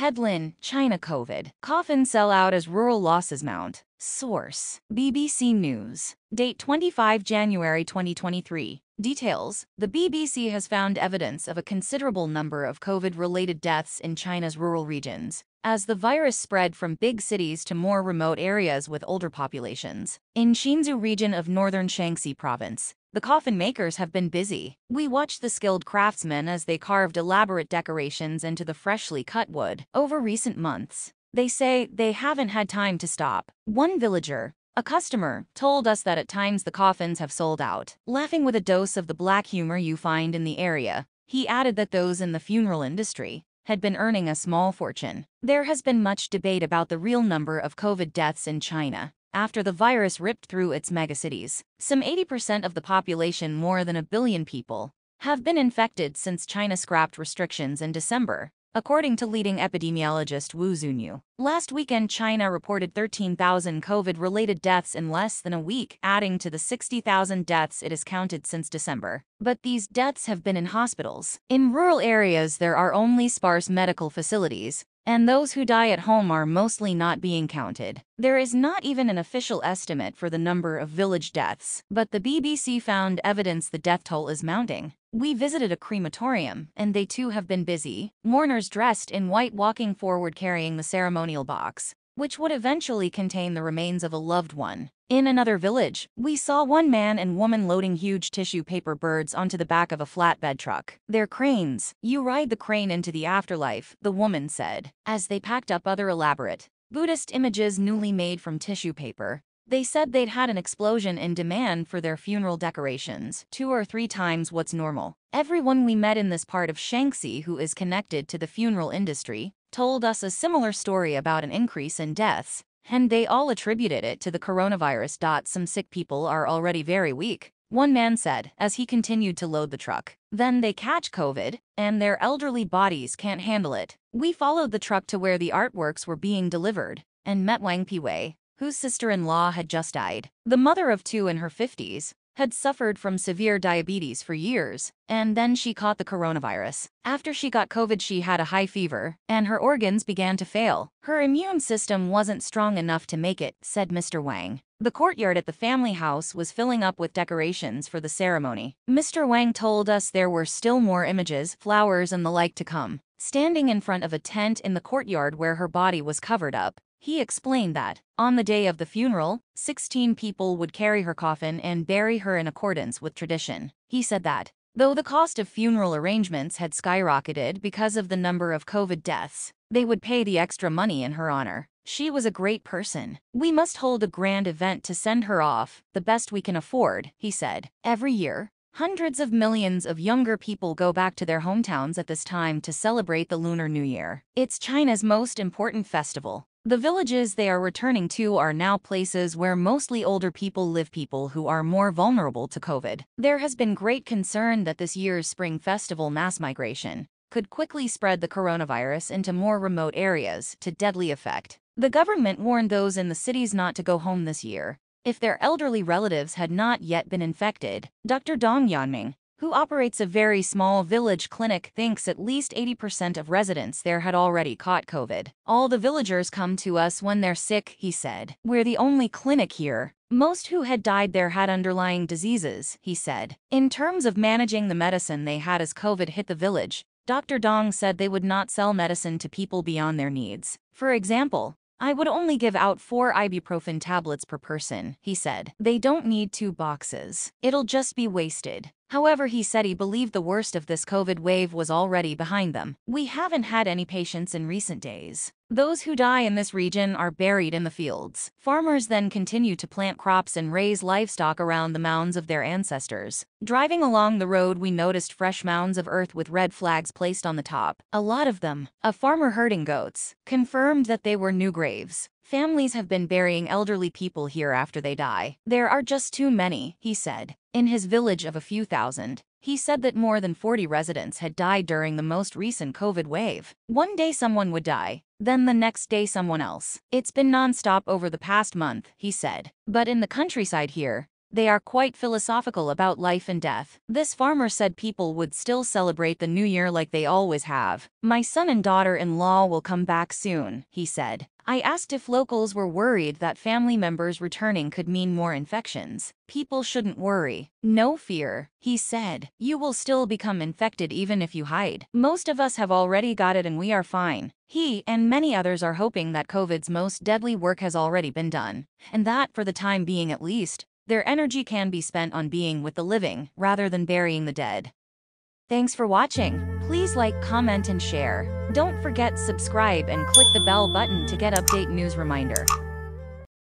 Headlinne, China COVID. Coffins sell out as rural losses mount. Source: BBC News. Date 25 January 2023. Details: the BBC has found evidence of a considerable number of COVID-related deaths in China's rural regions, as the virus spread from big cities to more remote areas with older populations. In Xinzhou region of northern Shaanxi province, the coffin makers have been busy. We watched the skilled craftsmen as they carved elaborate decorations into the freshly cut wood over recent months. They say they haven't had time to stop. One villager, a customer, told us that at times the coffins have sold out. Laughing with a dose of the black humor you find in the area, he added that those in the funeral industry had been earning a small fortune. There has been much debate about the real number of COVID deaths in China after the virus ripped through its megacities. Some 80% of the population, more than 1 billion people, have been infected since China scrapped restrictions in December, according to leading epidemiologist Wu Zunyu. Last weekend, China reported 13,000 COVID-related deaths in less than a week, adding to the 60,000 deaths it has counted since December. But these deaths have been in hospitals. In rural areas, there are only sparse medical facilities, and those who die at home are mostly not being counted. There is not even an official estimate for the number of village deaths, but the BBC found evidence the death toll is mounting. We visited a crematorium, and they too have been busy. Mourners dressed in white walking forward carrying the ceremonial box, which would eventually contain the remains of a loved one. In another village, we saw one man and woman loading huge tissue paper birds onto the back of a flatbed truck. They're cranes. You ride the crane into the afterlife, the woman said, as they packed up other elaborate Buddhist images newly made from tissue paper. They said they'd had an explosion in demand for their funeral decorations, 2 or 3 times what's normal. Everyone we met in this part of Shaanxi who is connected to the funeral industry told us a similar story about an increase in deaths, and they all attributed it to the coronavirus. Some sick people are already very weak, one man said as he continued to load the truck. Then they catch COVID, and their elderly bodies can't handle it. We followed the truck to where the artworks were being delivered, and met Wang Piwei, whose sister-in-law had just died. The mother of 2 in her 50s had suffered from severe diabetes for years, and then she caught the coronavirus. After she got COVID, she had a high fever, and her organs began to fail. Her immune system wasn't strong enough to make it, said Mr. Wang. The courtyard at the family house was filling up with decorations for the ceremony. Mr. Wang told us there were still more images, flowers and the like to come. Standing in front of a tent in the courtyard where her body was covered up, he explained that, on the day of the funeral, 16 people would carry her coffin and bury her in accordance with tradition. He said that, though the cost of funeral arrangements had skyrocketed because of the number of COVID deaths, they would pay the extra money in her honor. She was a great person. We must hold a grand event to send her off, the best we can afford, he said. Every year, hundreds of millions of younger people go back to their hometowns at this time to celebrate the Lunar New Year. It's China's most important festival. The villages they are returning to are now places where mostly older people live, people who are more vulnerable to COVID. There has been great concern that this year's spring festival mass migration could quickly spread the coronavirus into more remote areas to deadly effect. The government warned those in the cities not to go home this year if their elderly relatives had not yet been infected. Dr. Dong Yanming, who operates a very small village clinic, thinks at least 80% of residents there had already caught COVID. All the villagers come to us when they're sick, he said. We're the only clinic here. Most who had died there had underlying diseases, he said. In terms of managing the medicine they had as COVID hit the village, Dr. Dong said they would not sell medicine to people beyond their needs. For example, I would only give out 4 ibuprofen tablets per person, he said. They don't need 2 boxes. It'll just be wasted. However, he said he believed the worst of this COVID wave was already behind them. We haven't had any patients in recent days. Those who die in this region are buried in the fields. Farmers then continue to plant crops and raise livestock around the mounds of their ancestors. Driving along the road, we noticed fresh mounds of earth with red flags placed on the top. A lot of them. A farmer herding goats confirmed that they were new graves. Families have been burying elderly people here after they die. There are just too many, he said. In his village of a few thousand, he said that more than 40 residents had died during the most recent COVID wave. One day someone would die, then the next day someone else. It's been non-stop over the past month, he said. But in the countryside here, They are quite philosophical about life and death. This farmer said people would still celebrate the new year like they always have. My son and daughter-in-law will come back soon, he said. I asked if locals were worried that family members returning could mean more infections. People shouldn't worry. No fear, he said. You will still become infected even if you hide. Most of us have already got it and we are fine. He and many others are hoping that COVID's most deadly work has already been done, and that, for the time being at least, their energy can be spent on being with the living rather than burying the dead. Thanks for watching. Please like, comment, and share. Don't forget subscribe and click the bell button to get update news reminder.